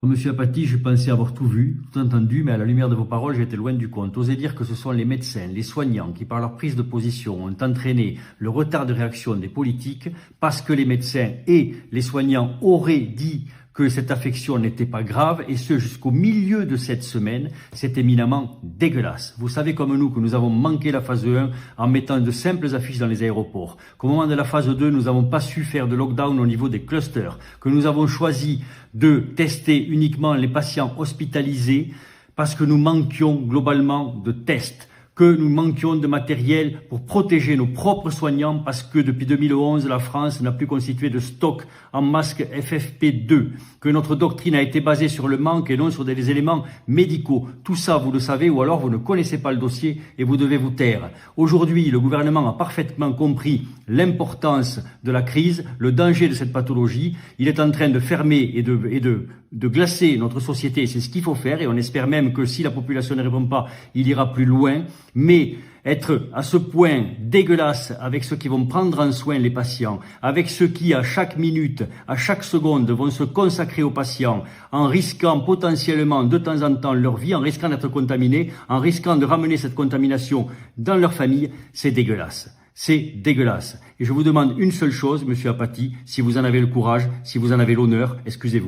Monsieur Apathy, je pensais avoir tout vu, tout entendu, mais à la lumière de vos paroles, j'ai été loin du compte. Osez dire que ce sont les médecins, les soignants qui, par leur prise de position, ont entraîné le retard de réaction des politiques parce que les médecins et les soignants auraient dit que cette affection n'était pas grave, et ce jusqu'au milieu de cette semaine. C'est éminemment dégueulasse. Vous savez comme nous que nous avons manqué la phase 1 en mettant de simples affiches dans les aéroports, qu'au moment de la phase 2, nous n'avons pas su faire de lockdown au niveau des clusters, que nous avons choisi de tester uniquement les patients hospitalisés parce que nous manquions globalement de tests, que nous manquions de matériel pour protéger nos propres soignants parce que depuis 2011, la France n'a plus constitué de stock en masques FFP2, que notre doctrine a été basée sur le manque et non sur des éléments médicaux. Tout ça, vous le savez, ou alors vous ne connaissez pas le dossier et vous devez vous taire. Aujourd'hui, le gouvernement a parfaitement compris l'importance de la crise, le danger de cette pathologie. Il est en train de fermer et de glacer notre société. C'est ce qu'il faut faire et on espère même que si la population ne répond pas, il ira plus loin. Mais être à ce point dégueulasse avec ceux qui vont prendre en soin les patients, avec ceux qui à chaque minute, à chaque seconde vont se consacrer aux patients en risquant potentiellement de temps en temps leur vie, en risquant d'être contaminés, en risquant de ramener cette contamination dans leur famille, c'est dégueulasse. C'est dégueulasse. Et je vous demande une seule chose, monsieur Apathy, si vous en avez le courage, si vous en avez l'honneur, excusez-vous.